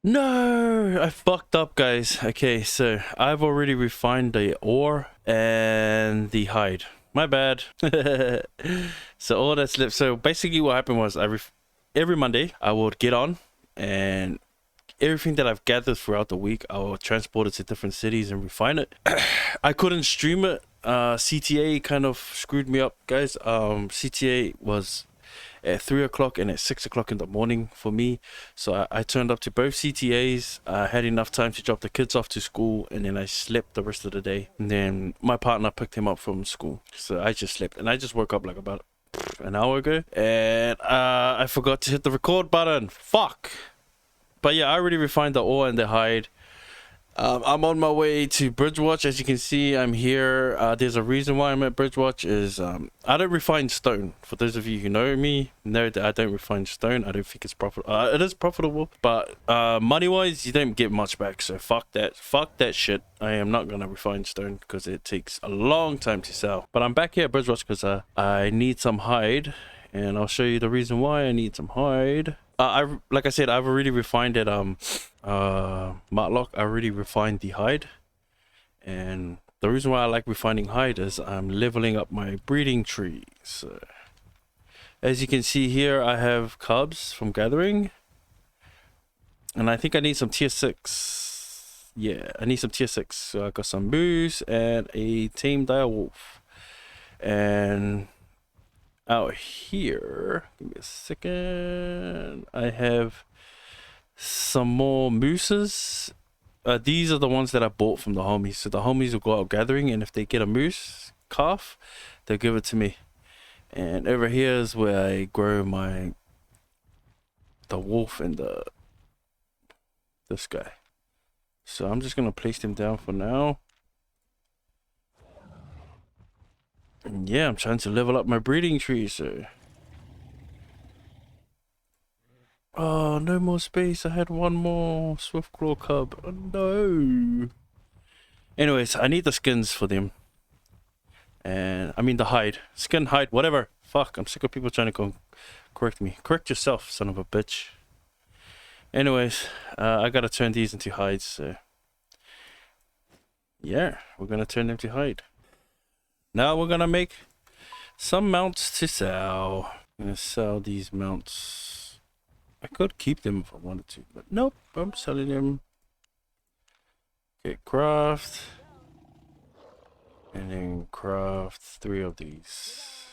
No, I fucked up, guys. Okay, so I've already refined the ore and the hide. My bad. So all that's left. So basically, what happened was every Monday I would get on, and everything that I've gathered throughout the week, I will transport it to different cities and refine it. I couldn't stream it. CTA kind of screwed me up, guys. CTA was at 3 o'clock and at 6 o'clock in the morning for me, so I turned up to both CTAs. I had enough time to drop the kids off to school, and then I slept the rest of the day, and then my partner picked him up from school, so I just slept, and I just woke up like about an hour ago, and I forgot to hit the record button. Fuck. But yeah, I already refined the ore and the hide. I'm on my way to Bridgewatch. As you can see, I'm here. There's a reason why I'm at Bridgewatch is I don't refine stone. For those of you who know me, know that I don't refine stone. I don't think it's profitable. It is profitable, but money-wise, you don't get much back. So fuck that. Fuck that shit. I am not gonna refine stone because it takes a long time to sell. But I'm back here at Bridgewatch because I need some hide, and I'll show you the reason why I need some hide. Like I said, I've already refined it. Matlock, I already refined the hide, and the reason why I like refining hide is I'm leveling up my breeding tree. So as you can see here, I have cubs from gathering, and I think I need some tier 6. Yeah, I need some tier 6. So I got some moose and a tame dire wolf, and out here, give me a second, I have some more mooses. These are the ones that I bought from the homies. So the homies will go out gathering, and if they get a moose calf, they'll give it to me. And over here is where I grow the wolf and this guy. So I'm just gonna place them down for now. And yeah, I'm trying to level up my breeding tree. So oh, no more space. I had one more Swiftclaw cub. Oh, no. Anyways, I need the skins for them. And I mean the hide. Skin, hide, whatever. Fuck, I'm sick of people trying to correct me. Correct yourself, son of a bitch. Anyways, I gotta turn these into hides. So yeah, we're gonna turn them to hide. Now we're gonna make some mounts to sell. I'm gonna sell these mounts. I could keep them if I wanted to, but nope, I'm selling them. Okay, craft. And then craft 3 of these.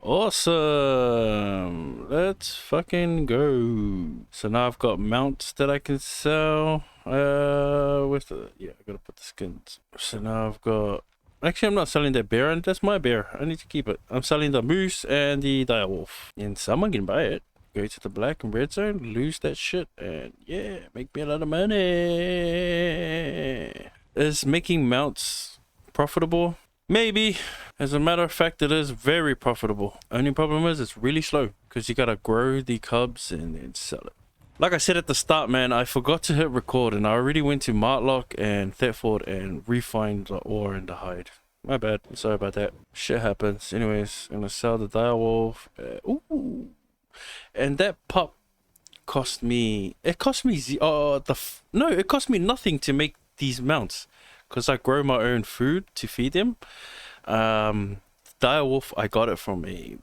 Awesome! Let's fucking go. So now I've got mounts that I can sell. Where's the... Yeah, I gotta put the skins. So now I've got... Actually, I'm not selling that bear, and that's my bear. I need to keep it. I'm selling the moose and the dire wolf. And someone can buy it. Go to the black and red zone, lose that shit, and yeah, make me a lot of money. Is making mounts profitable? Maybe. As a matter of fact, it is very profitable. Only problem is it's really slow because you gotta grow the cubs and then sell it. Like I said at the start, man, I forgot to hit record, and I already went to Martlock and Thetford and refined the ore and the hide. My bad. Sorry about that. Shit happens. Anyways, I'm gonna sell the dire wolf. Ooh. And that pup cost me... It cost me... No, it cost me nothing to make these mounts because I grow my own food to feed them. Dire wolf, I got it from a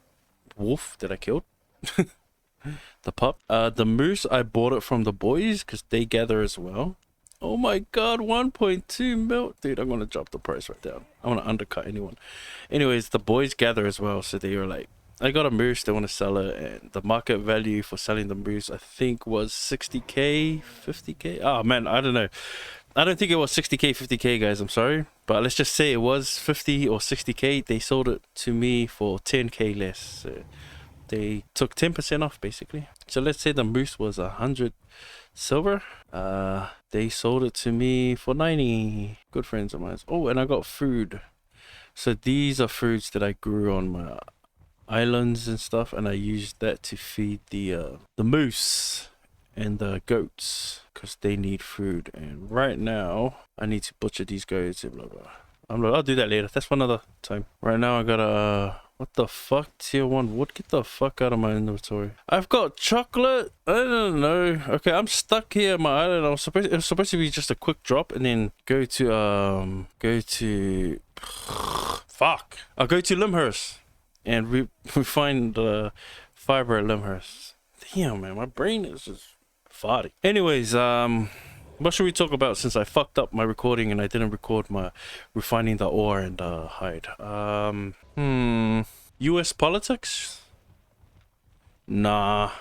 wolf that I killed. The pup. The moose, I bought it from the boys because they gather as well. Oh my god, 1.2 mil. Dude, I'm gonna drop the price right down. I want to undercut anyone. Anyways, the boys gather as well, so they were like, I got a moose, they want to sell it, and the market value for selling the moose, I think, was 60k, 50k. Oh man, I don't know. I don't think it was 60k, 50k, guys. I'm sorry, but let's just say it was 50 or 60k. They sold it to me for 10k less. So they took 10% off, basically. So let's say the moose was 100 silver. They sold it to me for 90. Good friends of mine. Oh, and I got food. So these are foods that I grew on my islands and stuff, and I used that to feed the moose and the goats because they need food. And right now I need to butcher these goats and blah blah. I'll do that later. That's for another time. Right now I gotta What the fuck? Tier 1 wood? Get the fuck out of my inventory. I've got chocolate. I don't know. Okay, I'm stuck here on my island. It was supposed to be just a quick drop and then go to fuck. I'll go to Limhurst and we find the fiber at Limhurst. Damn, man, my brain is just farty. Anyways, what should we talk about since I fucked up my recording and I didn't record my refining the ore and hide? US politics? Nah.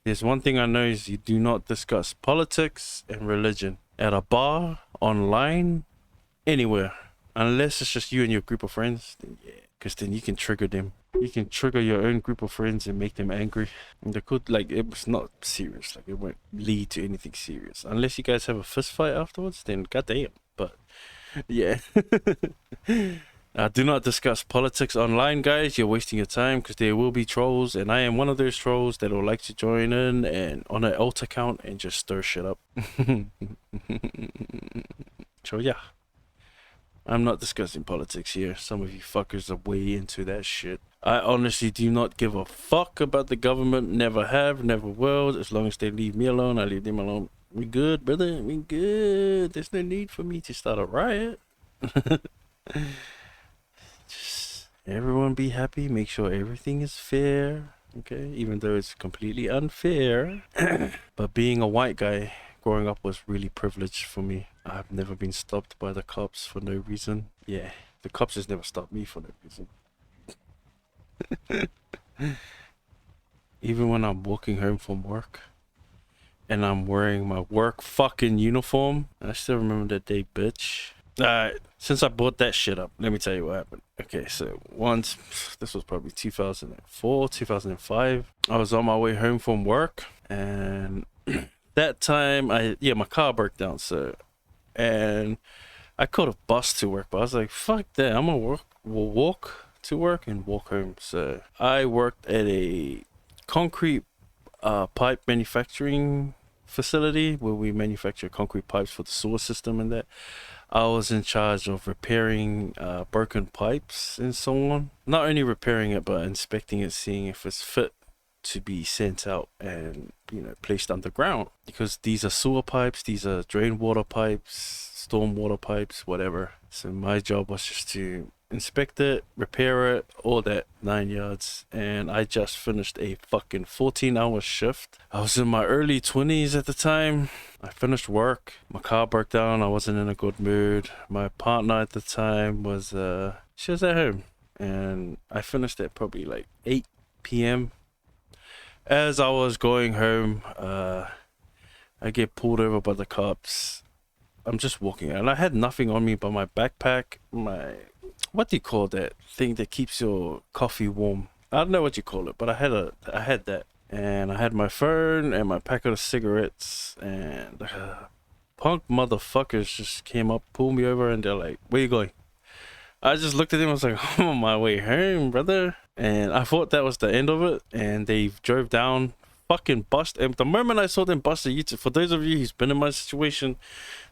There's one thing I know is you do not discuss politics and religion at a bar, online, anywhere. Unless it's just you and your group of friends, then yeah. Because then you can trigger them. You can trigger your own group of friends and make them angry. And they could, like, it was not serious. Like, it won't lead to anything serious. Unless you guys have a fist fight afterwards, then goddamn. But, yeah. Do not discuss politics online, guys. You're wasting your time because there will be trolls. And I am one of those trolls that will like to join in and on an alt account and just stir shit up. So, yeah. I'm not discussing politics here. Some of you fuckers are way into that shit. I honestly do not give a fuck about the government. Never have, never will. As long as they leave me alone, I leave them alone. We good, brother. We good. There's no need for me to start a riot. Just everyone be happy. Make sure everything is fair. Okay? Even though it's completely unfair. But being a white guy growing up was really privileged for me. I've never been stopped by the cops for no reason. Yeah, the cops has never stopped me for no reason. Even when I'm walking home from work and I'm wearing my work fucking uniform, I still remember that day, bitch. Alright, since I bought that shit up, let me tell you what happened. Okay, so once, this was probably 2004, 2005, I was on my way home from work and that time my car broke down, and I caught a bus to work, but I was like, fuck that, I'm gonna walk to work and walk home. So I worked at a concrete pipe manufacturing facility where we manufacture concrete pipes for the sewer system and that. I was in charge of repairing broken pipes and so on. Not only repairing it, but inspecting it, seeing if it's fit to be sent out and, you know, placed underground, because these are sewer pipes, these are drain water pipes, storm water pipes, whatever. So my job was just to inspect it, repair it, all that 9 yards. And I just finished a fucking 14-hour shift. I was in my early 20s at the time. I finished work, my car broke down, I wasn't in a good mood. My partner at the time was she was at home, and I finished at probably like 8 p.m. As I was going home, I get pulled over by the cops. I'm just walking and I had nothing on me but my backpack, my, what do you call that thing that keeps your coffee warm? I don't know what you call it, but I had that, and I had my phone and my packet of cigarettes, and punk motherfuckers just came up, pulled me over, and they're like, where you going? I just looked at them, I was like, I'm on my way home, brother. And I thought that was the end of it, and they drove down, fucking bust. And the moment I saw them bust a U-turn, for those of you who's been in my situation,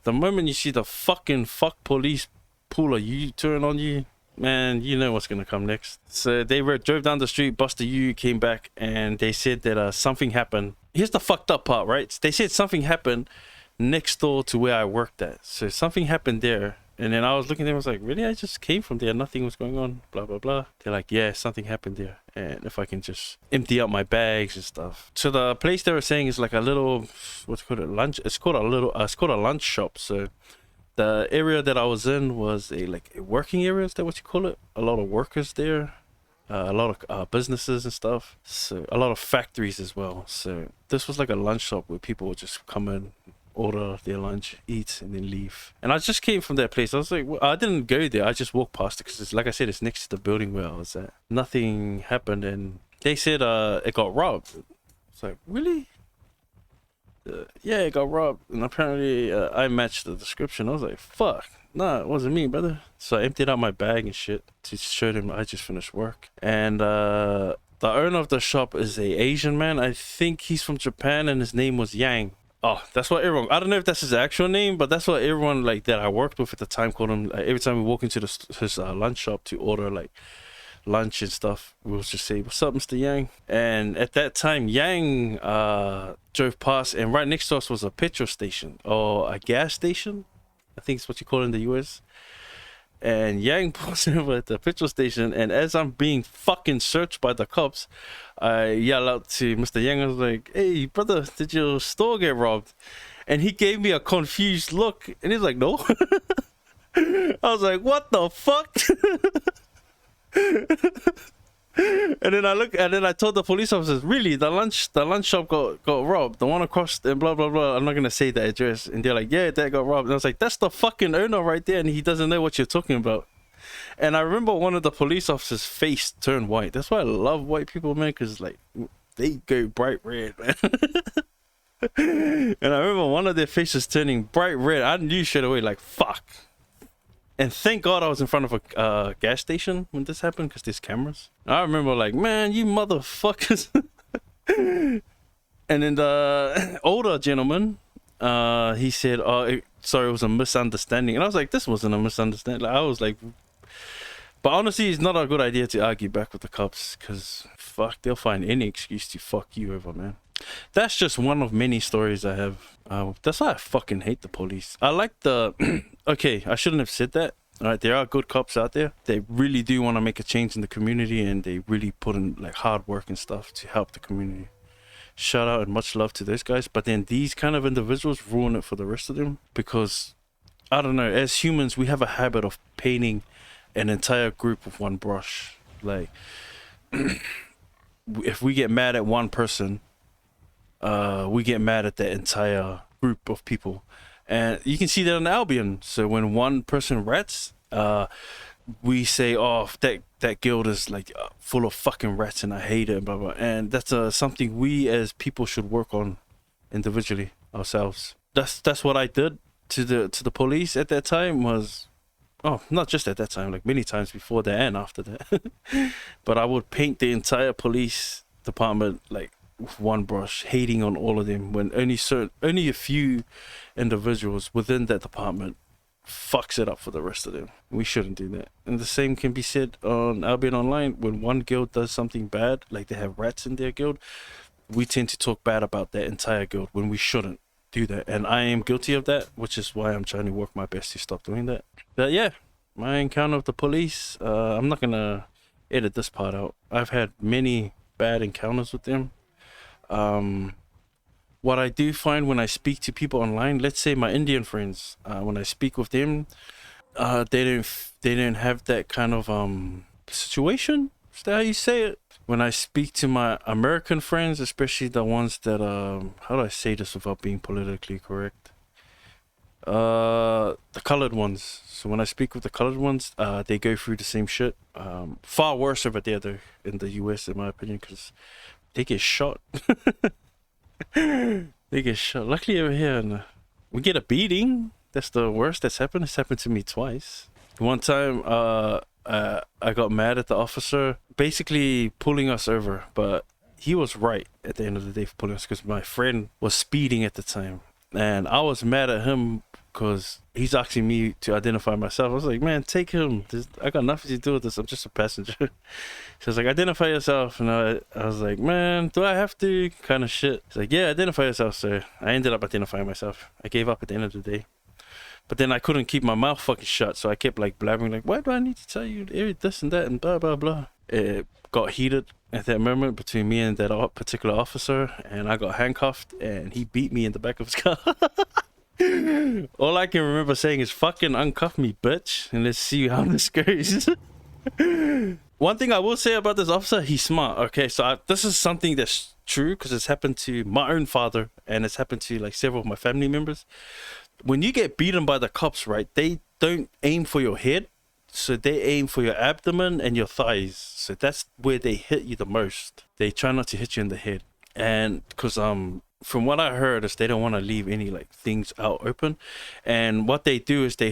the moment you see the fucking fuck police pull a U-turn on you, man, you know what's gonna come next. So they drove down the street, bust a U, came back, and they said that something happened. Here's the fucked up part, right? They said something happened next door to where I worked at. So something happened there. And then I was looking at them, I was like, really? I just came from there, nothing was going on, blah, blah, blah. They're like, yeah, something happened there. And if I can just empty out my bags and stuff. So the place they were saying is like a little, what's it called, lunch? It's called a lunch shop. So the area that I was in was a working area, is that what you call it? A lot of workers there, a lot of businesses and stuff. So a lot of factories as well. So this was like a lunch shop where people would just come in, order their lunch, eat, and then leave. And I just came from that place. I was like, well, I didn't go there, I just walked past it because it's, like I said, it's next to the building where I was at. Nothing happened, and they said it got robbed. It's like, really? Yeah, it got robbed. And apparently I matched the description. I was like, fuck, nah, it wasn't me, brother. So I emptied out my bag and shit to show them I just finished work. And the owner of the shop is a Asian man. I think he's from Japan, and his name was Yang. Oh, that's what everyone, I don't know if that's his actual name, but that's what everyone like that I worked with at the time called him. Every time we walk into his lunch shop to order like lunch and stuff, we'll just say, "What's up, Mr. Yang?" And at that time, Yang drove past, and right next to us was a petrol station or a gas station, I think it's what you call it in the US. And Yang pulls over at the petrol station, and as I'm being fucking searched by the cops, I yell out to Mr. Yang. I was like, "Hey, brother, did your store get robbed?" And he gave me a confused look, and he's like, "No." I was like, "What the fuck?" And then I told the police officers, "Really, the lunch shop got robbed, the one across and blah blah blah." I'm not gonna say the address, and they're like, "Yeah, that got robbed." And I was like, "That's the fucking owner right there, and he doesn't know what you're talking about." And I remember one of the police officers' face turned white. That's why I love white people, man, because like they go bright red, man. And I remember one of their faces turning bright red. I knew straight away, like, fuck. And thank God I was in front of a gas station when this happened, because there's cameras. I remember like, "Man, you motherfuckers." And then the older gentleman, he said, "Oh, sorry, it was a misunderstanding." And I was like, "This wasn't a misunderstanding." Like, I was like, but honestly, it's not a good idea to argue back with the cops, because fuck, they'll find any excuse to fuck you over, man. That's just one of many stories I have. That's why I fucking hate the police. I like the... Okay, I shouldn't have said that. All right, there are good cops out there. They really do want to make a change in the community, and they really put in like hard work and stuff to help the community. Shout out and much love to those guys. But then these kind of individuals ruin it for the rest of them, because I don't know, as humans we have a habit of painting an entire group with one brush. Like if we get mad at one person, we get mad at the entire group of people. And you can see that on Albion. So when one person rats, we say, "Oh, that guild is like full of fucking rats and I hate it," and blah blah. And that's something we as people should work on individually ourselves. That's what I did to the police at that time. Was, oh, not just at that time, like many times before that and after that. But I would paint the entire police department like with one brush, hating on all of them, when only a few individuals within that department fucks it up for the rest of them. We shouldn't do that. And the same can be said on Albion Online. When one guild does something bad, like they have rats in their guild, we tend to talk bad about that entire guild when we shouldn't do that. And I am guilty of that, which is why I'm trying to work my best to stop doing that. But yeah, my encounter with the police, I'm not gonna edit this part out. I've had many bad encounters with them. What I do find when I speak to people online, let's say my Indian friends, when I speak with them, they don't have that kind of situation. Is that how you say it? When I speak to my American friends, especially the ones that how do I say this without being politically correct? The colored ones. So when I speak with the colored ones, they go through the same shit. Far worse over there though in the US, in my opinion, because they get shot. They get shot. Luckily over here, we get a beating. That's the worst that's happened. It's happened to me twice. One time, I got mad at the officer, basically pulling us over, but he was right at the end of the day for pulling us, because my friend was speeding at the time, and I was mad at him because he's asking me to identify myself. I was like, "Man, take him. I got nothing to do with this. I'm just a passenger." So I was like, "Identify yourself." And I was like, "Man, do I have to?" Kind of shit. He's like, "Yeah, identify yourself." So I ended up identifying myself. I gave up at the end of the day. But then I couldn't keep my mouth fucking shut, so I kept like blabbering like, "Why do I need to tell you this and that and blah blah blah?" It got heated at that moment between me and that particular officer, and I got handcuffed, and he beat me in the back of his car. All I can remember saying is, "Fucking uncuff me, bitch, and let's see how this goes." One thing I will say about this officer, he's smart. Okay, so this is something that's true, because it's happened to my own father, and it's happened to like several of my family members. When you get beaten by the cops, right, they don't aim for your head, so they aim for your abdomen and your thighs. So that's where they hit you the most. They try not to hit you in the head. And because from what I heard is they don't want to leave any like things out open, and what they do is they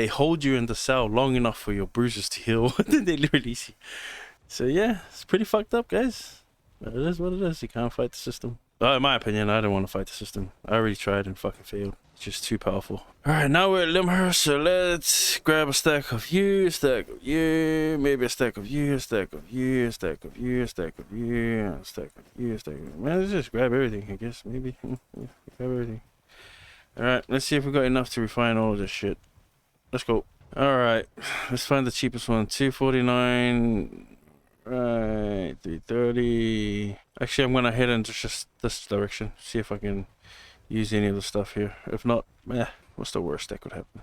hold you in the cell long enough for your bruises to heal, and then they release you. So yeah, it's pretty fucked up, guys. But it is what it is. You can't fight the system. In my opinion, I don't want to fight the system. I already tried and fucking failed. It's just too powerful. Alright, now we're at Limhurst, so let's grab a stack of you, a stack of you, maybe a stack of you, a stack of you, a stack of you, a stack of you, a stack of you, a stack of you. Man, let's just grab everything, I guess, maybe. Yeah, grab everything. Alright, let's see if we got enough to refine all of this shit. Let's go. Alright, let's find the cheapest one. 249. Right, 330. Actually, I'm gonna head into just this direction. See if I can use any of the stuff here. If not, what's the worst that could happen?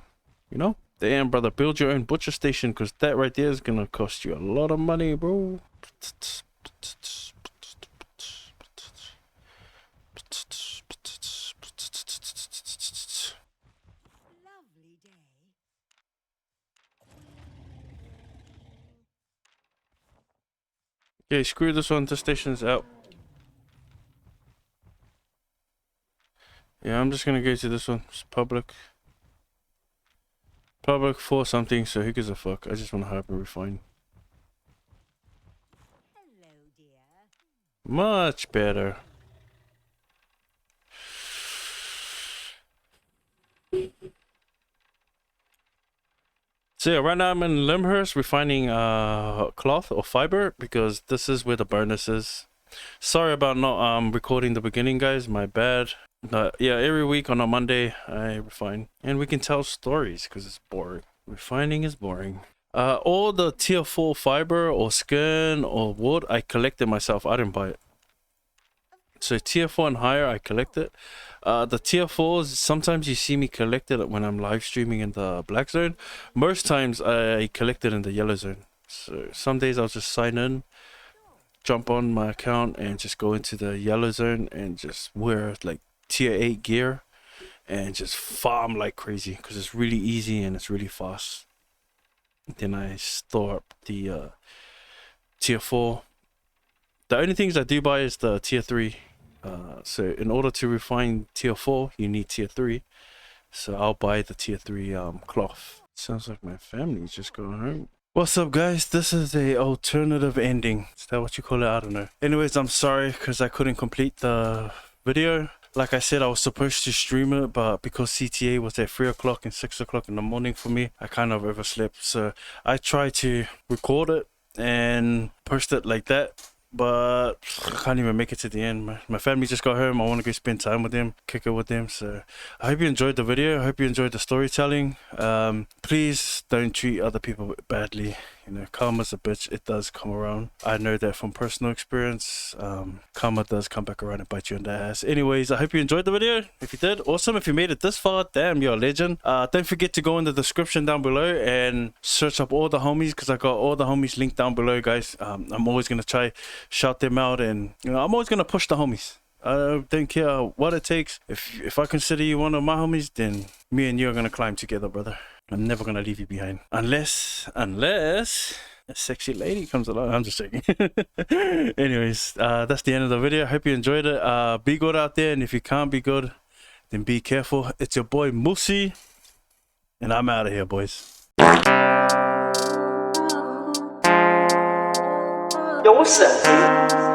You know? Damn, brother, build your own butcher station, because that right there is gonna cost you a lot of money, bro. Okay, screw this one. This station's out. Yeah, I'm just gonna go to this one. It's public. Public for something, so who gives a fuck? I just want to hyper refine. Hello, dear. Much better. So yeah, right now I'm in Limhurst refining cloth or fiber, because this is where the bonus is. Sorry about not recording the beginning, guys, my bad. But yeah, every week on a Monday I refine, and we can tell stories because it's boring. Refining is boring. All the tier 4 fiber or skin or wood I collected myself. I didn't buy it. So tier 4 and higher I collect it. The tier 4s, sometimes you see me collect it when I'm live streaming in the black zone. Most times I collect it in the yellow zone. So some days I'll just sign in, jump on my account and just go into the yellow zone and just wear like tier 8 gear and just farm like crazy, because it's really easy and it's really fast. Then I store up the tier 4. The only things I do buy is the tier 3. So in order to refine tier 4, you need tier 3. So I'll buy the tier 3 cloth. Sounds like my family's just going home. What's up, guys? This is a alternative ending. Is that what you call it? I don't know. Anyways, I'm sorry because I couldn't complete the video. Like I said, I was supposed to stream it, but because CTA was at 3 o'clock and 6 o'clock in the morning for me, I kind of overslept. So I tried to record it and post it like that, but I can't even make it to the end. My family just got home. I want to go spend time with them, kick it with them. So I hope you enjoyed the video. I hope you enjoyed the storytelling. Please don't treat other people badly. You know, karma's a bitch. It does come around. I know that from personal experience. Karma does come back around and bite you in the ass. Anyways, I hope you enjoyed the video. If you did, awesome. If you made it this far, damn, you're a legend. Don't forget to go in the description down below and search up all the homies, because I got all the homies linked down below, guys. I'm always gonna try shout them out, and you know, I'm always gonna push the homies. I don't care what it takes. If I consider you one of my homies, then me and you are gonna climb together, brother. I'm never gonna leave you behind, unless a sexy lady comes along. I'm just joking. Anyways, that's the end of the video. Hope you enjoyed it. Be good out there, and if you can't be good, then be careful. It's your boy Misty, and I'm out of here, boys. Yo, what's up, dude?